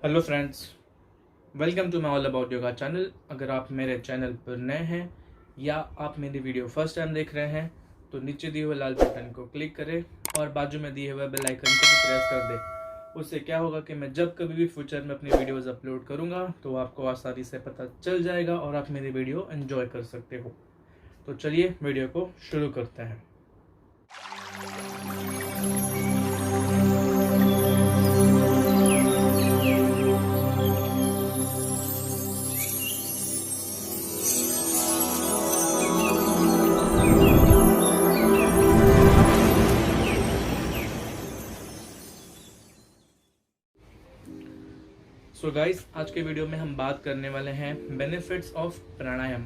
Hello friends, welcome to my all about yoga channel. अगर आप मेरे चैनल पर नए हैं या आप मेरी वीडियो फर्स्ट टाइम देख रहे हैं तो नीचे दिए हुए लाल बटन को क्लिक करें और बाजू में दिए हुए बेल आइकन को भी प्रेस कर दें। उससे क्या होगा कि मैं जब कभी भी फ्यूचर में अपनी वीडियोस अपलोड करूंगा तो आपको आसानी से पता चल जाएगा और आप मेरी वीडियो एंजॉय कर सकते हो। तो चलिए वीडियो को शुरू करते हैं। सो गाइस, आज के वीडियो में हम बात करने वाले हैं बेनिफिट्स ऑफ प्राणायाम।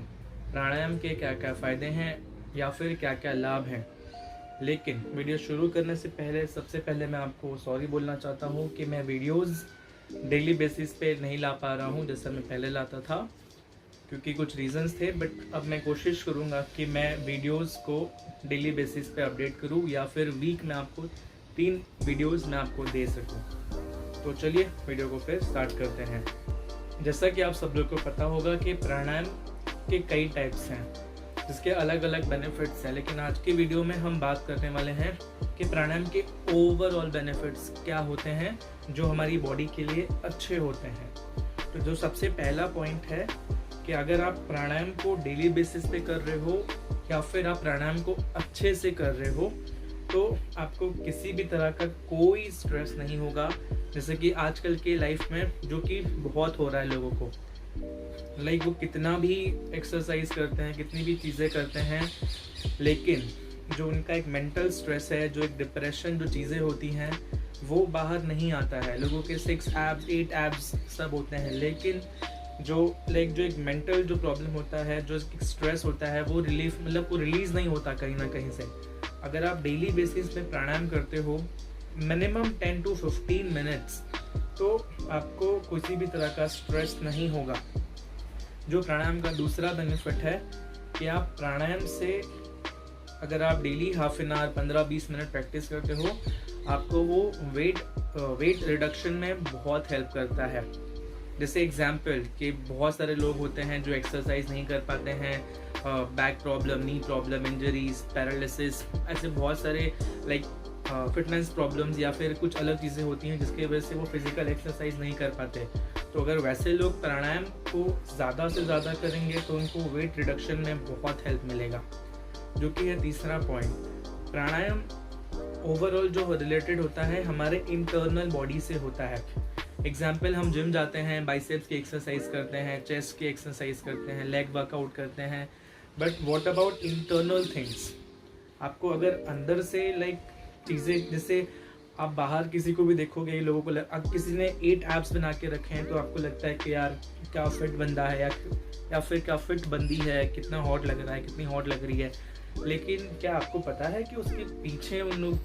प्राणायाम के क्या क्या फ़ायदे हैं या फिर क्या क्या लाभ हैं। लेकिन वीडियो शुरू करने से पहले सबसे पहले मैं आपको सॉरी बोलना चाहता हूँ कि मैं वीडियोस डेली बेसिस पे नहीं ला पा रहा हूँ जैसा मैं पहले लाता था, क्योंकि कुछ रीजंस थे। बट अब मैं कोशिश करूँगा कि मैं वीडियोस को डेली बेसिस पे अपडेट करूँ या फिर वीक में आपको 3 वीडियोस मैं आपको दे सकूँ। तो चलिए वीडियो को फिर स्टार्ट करते हैं। जैसा कि आप सब लोग को पता होगा कि प्राणायाम के कई टाइप्स हैं जिसके अलग अलग बेनिफिट्स हैं, लेकिन आज की वीडियो में हम बात करने वाले हैं कि प्राणायाम के ओवरऑल बेनिफिट्स क्या होते हैं जो हमारी बॉडी के लिए अच्छे होते हैं। तो जो सबसे पहला पॉइंट है कि अगर आप प्राणायाम को डेली बेसिस पे कर रहे हो या फिर आप प्राणायाम को अच्छे से कर रहे हो तो आपको किसी भी तरह का कोई स्ट्रेस नहीं होगा। जैसे कि आजकल के लाइफ में जो कि बहुत हो रहा है लोगों को, लाइक वो कितना भी एक्सरसाइज करते हैं, कितनी भी चीज़ें करते हैं, लेकिन जो उनका एक मेंटल स्ट्रेस है, जो एक डिप्रेशन, जो चीज़ें होती हैं वो बाहर नहीं आता है। लोगों के 6 एब्स 8 एब्स सब होते हैं, लेकिन जो एक मेंटल जो प्रॉब्लम होता है, जो स्ट्रेस होता है वो रिलीफ वो रिलीज़ नहीं होता कहीं ना कहीं से। अगर आप डेली बेसिस पे प्राणायाम करते हो मिनिमम 10 to 15 मिनट्स तो आपको किसी भी तरह का स्ट्रेस नहीं होगा। जो प्राणायाम का दूसरा बेनिफिट है कि आप प्राणायाम से अगर आप daily half an hour 15-20 minute practice करते हो आपको वो वेट रिडक्शन में बहुत हेल्प करता है। जैसे एग्जाम्पल कि बहुत सारे लोग होते हैं जो एक्सरसाइज नहीं कर पाते हैं, बैक प्रॉब्लम, नी प्रॉब्लम, इंजरीज, पैरालिसिस, ऐसे बहुत सारे फिटनेस प्रॉब्लम्स या फिर कुछ अलग चीज़ें होती हैं जिसकी वजह से वो फिजिकल एक्सरसाइज नहीं कर पाते। तो अगर वैसे लोग प्राणायाम को ज़्यादा से ज़्यादा करेंगे तो उनको वेट रिडक्शन में बहुत हेल्प मिलेगा, जो कि है तीसरा पॉइंट। प्राणायाम ओवरऑल जो रिलेटेड होता है हमारे इंटरनल बॉडी से होता है। एग्जाम्पल, हम जिम जाते हैं, बाइसेप्स की एक्सरसाइज करते हैं, चेस्ट की एक्सरसाइज करते हैं, लेग वर्कआउट करते हैं, but what about internal things. आपको अगर अंदर से चीज़ें, जैसे आप बाहर किसी को भी देखोगे, ये लोगों को अब किसी ने 8 एब्स बना के रखे हैं तो आपको लगता है कि यार क्या फिट बंदा है या फिर क्या फिट बंदी है, कितना हॉट लग रहा है, कितनी हॉट लग रही है। लेकिन क्या आपको पता है कि उसके पीछे उन लोग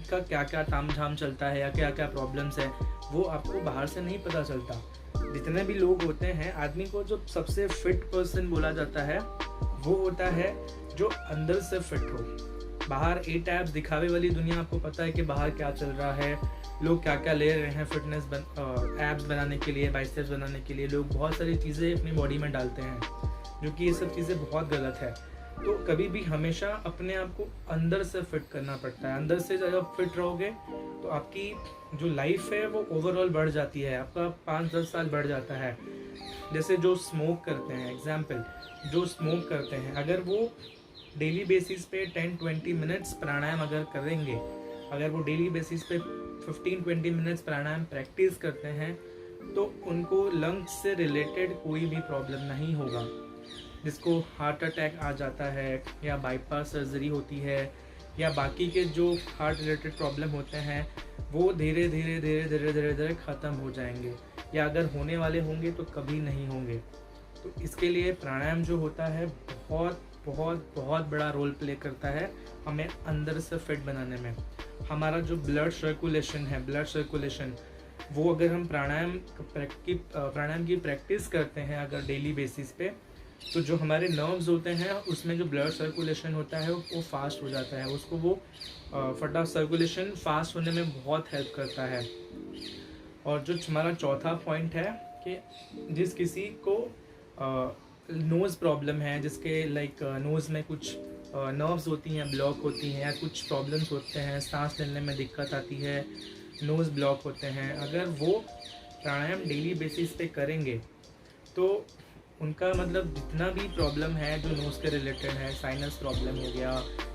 का क्या क्या ताम झाम चलता है या क्या क्या प्रॉब्लम्स है, वो आपको बाहर से नहीं पता चलता। जितने भी लोग होते हैं, आदमी को जो सबसे फिट पर्सन बोला जाता है वो होता है जो अंदर से फिट हो। बाहर 8 एब्स दिखावे वाली दुनिया, आपको पता है कि बाहर क्या चल रहा है, लोग क्या क्या ले रहे हैं फिटनेस एब्स बनाने के लिए, बाइसेप्स बनाने के लिए। लोग बहुत सारी चीज़ें अपनी बॉडी में डालते हैं जो कि ये सब चीज़ें बहुत गलत है। तो कभी भी हमेशा अपने आप को अंदर से फिट करना पड़ता है। अंदर से जब आप फिट रहोगे तो आपकी जो लाइफ है वो ओवरऑल बढ़ जाती है, आपका 5-10 साल बढ़ जाता है। जैसे जो स्मोक करते हैं, एग्जाम्पल, जो स्मोक करते हैं अगर वो डेली बेसिस पे 10-20 मिनट्स प्राणायाम अगर करेंगे, अगर वो डेली बेसिस पे 15-20 मिनट्स प्राणायाम प्रैक्टिस करते हैं तो उनको लंग्स से रिलेटेड कोई भी प्रॉब्लम नहीं होगा। जिसको हार्ट अटैक आ जाता है या बाईपास सर्जरी होती है या बाकी के जो हार्ट रिलेटेड प्रॉब्लम होते हैं वो धीरे धीरे धीरे धीरे धीरे धीरे ख़त्म हो जाएंगे, या अगर होने वाले होंगे तो कभी नहीं होंगे। तो इसके लिए प्राणायाम जो होता है बहुत बहुत बहुत बड़ा रोल प्ले करता है हमें अंदर से फिट बनाने में। हमारा जो ब्लड सर्कुलेशन है, ब्लड सर्कुलेशन, वो अगर हम प्राणायाम की प्रैक्टिस करते हैं अगर डेली बेसिस पे, तो जो हमारे नर्व्स होते हैं उसमें जो ब्लड सर्कुलेशन होता है वो फास्ट हो जाता है। उसको वो सर्कुलेशन फास्ट होने में बहुत हेल्प करता है। और जो हमारा चौथा पॉइंट है कि जिस किसी को नोज़ प्रॉब्लम है, जिसके लाइक नोज़ में कुछ नर्व्स होती हैं, ब्लॉक होती हैं, या कुछ प्रॉब्लम्स होते हैं, सांस लेने में दिक्कत आती है, नोज़ ब्लॉक होते हैं, अगर वो प्राणायाम डेली बेसिस पे करेंगे तो उनका मतलब जितना भी प्रॉब्लम है जो नोज़ के रिलेटेड है, साइनस प्रॉब्लम हो गया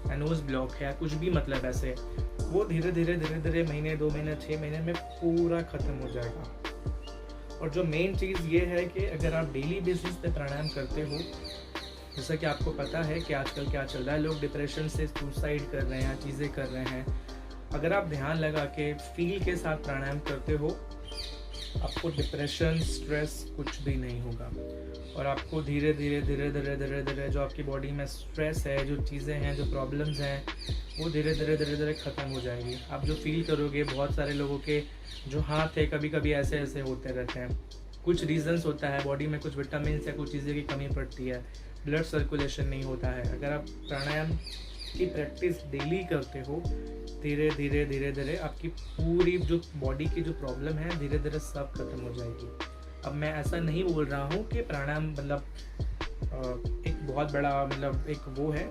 या नोज़ ब्लॉक है, कुछ भी मतलब ऐसे, वो धीरे धीरे महीने 2 महीने 6 महीने में पूरा ख़त्म हो जाएगा। और जो मेन चीज़ ये है कि अगर आप डेली बेसिस पे प्राणायाम करते हो, जैसा कि आपको पता है कि आजकल क्या चल रहा है, लोग डिप्रेशन से सुसाइड कर रहे हैं, चीज़ें कर रहे हैं, अगर आप ध्यान लगा के फील के साथ प्राणायाम करते हो, आपको डिप्रेशन, स्ट्रेस कुछ भी नहीं होगा। और आपको धीरे धीरे जो आपकी बॉडी में स्ट्रेस है, जो चीज़ें हैं, जो प्रॉब्लम्स हैं, वो धीरे धीरे ख़त्म हो जाएगी। आप जो फील करोगे, बहुत सारे लोगों के जो हाथ है कभी कभी ऐसे ऐसे होते रहते हैं, कुछ रीजंस होता है, बॉडी में कुछ विटामिन या कुछ चीज़ें की कमी पड़ती है, ब्लड सर्कुलेशन नहीं होता है। अगर आप प्राणायाम की प्रैक्टिस डेली करते हो, धीरे धीरे आपकी पूरी जो बॉडी की जो प्रॉब्लम है धीरे धीरे सब खत्म हो जाएगी। अब मैं ऐसा नहीं बोल रहा हूँ कि प्राणायाम मतलब एक बहुत बड़ा मतलब एक वो है,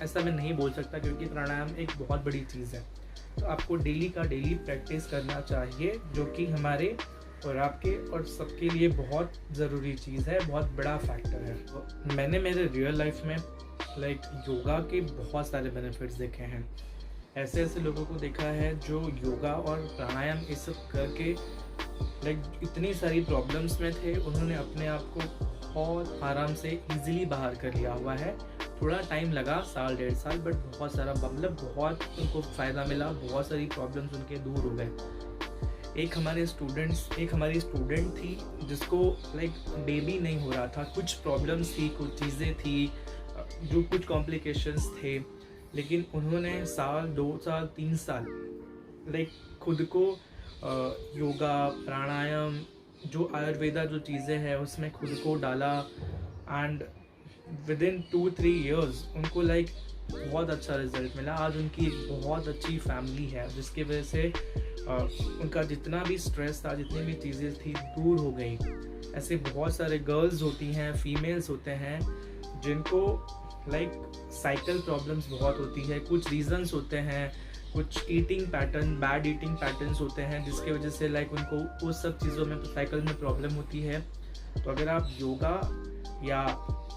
ऐसा मैं नहीं बोल सकता, क्योंकि प्राणायाम एक बहुत बड़ी चीज़ है। तो आपको डेली का डेली प्रैक्टिस करना चाहिए, जो कि हमारे और आपके और सबके लिए बहुत ज़रूरी चीज़ है, बहुत बड़ा फैक्टर है। मैंने मेरे रियल लाइफ में लाइक योगा के बहुत सारे बेनिफिट्स देखे हैं। ऐसे ऐसे लोगों को देखा है जो योगा और प्राणायाम ये सब करके लाइक इतनी सारी प्रॉब्लम्स में थे, उन्होंने अपने आप को बहुत आराम से इजीली बाहर कर लिया हुआ है। थोड़ा टाइम लगा, 1-1.5 साल, बट बहुत सारा मतलब बहुत उनको फ़ायदा मिला, बहुत सारी प्रॉब्लम्स उनके दूर हो गए। एक हमारी स्टूडेंट थी जिसको लाइक बेबी नहीं हो रहा था, कुछ प्रॉब्लम्स थी, कुछ चीज़ें थी, जो कुछ कॉम्प्लिकेशंस थे, लेकिन उन्होंने 1 साल 2 साल 3 साल लाइक खुद को योगा, प्राणायाम, जो आयुर्वेदा जो चीज़ें हैं उसमें खुद को डाला, एंड विद इन 2-3 ईयर्स उनको लाइक बहुत अच्छा रिजल्ट मिला। आज उनकी एक बहुत अच्छी फैमिली है, जिसकी वजह से उनका जितना भी स्ट्रेस था, जितनी भी चीज़ें थी, दूर हो गई। ऐसे बहुत सारे गर्ल्स होती हैं, फीमेल्स होते हैं, जिनको लाइक साइकिल प्रॉब्लम्स बहुत होती है, कुछ रीजंस होते हैं, कुछ eating pattern, bad eating patterns होते हैं, जिसके वजह से लाइक उनको उस सब चीज़ों में साइकिल में प्रॉब्लम होती है। तो अगर आप योगा या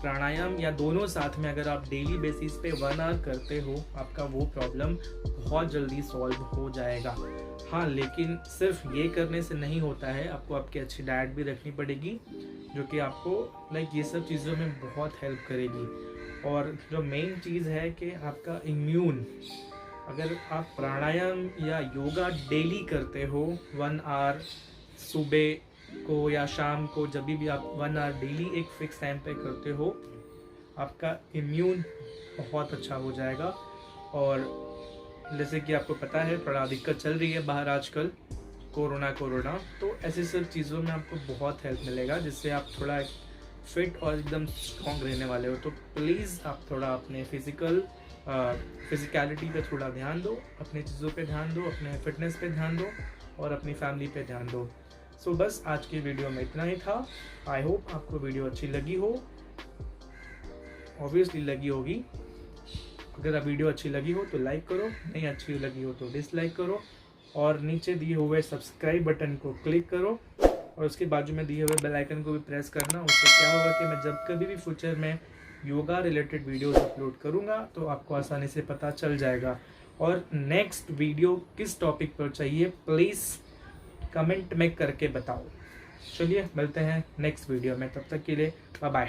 प्राणायाम या दोनों साथ में अगर आप डेली बेसिस पे 1 आवर करते हो, आपका वो प्रॉब्लम बहुत जल्दी सॉल्व हो जाएगा। हाँ, लेकिन सिर्फ ये करने से नहीं होता है, आपको आपकी अच्छी डाइट भी रखनी पड़ेगी, जो कि आपको लाइक ये सब चीज़ों में बहुत हेल्प करेगी। और जो मेन चीज़ है कि आपका इम्यून, अगर आप प्राणायाम या योगा डेली करते हो 1 आवर सुबह को या शाम को, जब भी आप 1 आवर डेली एक फिक्स टाइम पे करते हो, आपका इम्यून बहुत अच्छा हो जाएगा। और जैसे कि आपको पता है थोड़ा दिक्कत चल रही है बाहर आजकल, कोरोना, तो ऐसे सब चीज़ों में आपको बहुत हेल्प मिलेगा, जिससे आप थोड़ा फिट और एकदम स्ट्रॉन्ग रहने वाले हो। तो प्लीज़ आप थोड़ा अपने फिजिकलिटी पे थोड़ा ध्यान दो, अपनी चीज़ों पे ध्यान दो, अपने फिटनेस पे ध्यान दो और अपनी फैमिली पे ध्यान दो। सो बस आज की वीडियो में इतना ही था। आई होप आपको वीडियो अच्छी लगी हो, ऑब्वियसली लगी होगी। अगर आप वीडियो अच्छी लगी हो तो लाइक करो, नहीं अच्छी लगी हो तो डिसलाइक करो, और नीचे दिए हुए सब्सक्राइब बटन को क्लिक करो और उसके बाजू में दिए हुए बेल आइकन को भी प्रेस करना। उससे क्या होगा कि मैं जब कभी भी फ्यूचर में योगा रिलेटेड वीडियोस अपलोड करूंगा तो आपको आसानी से पता चल जाएगा। और नेक्स्ट वीडियो किस टॉपिक पर चाहिए प्लीज़ कमेंट में करके बताओ। चलिए मिलते हैं नेक्स्ट वीडियो में, तब तक के लिए बाय बाय।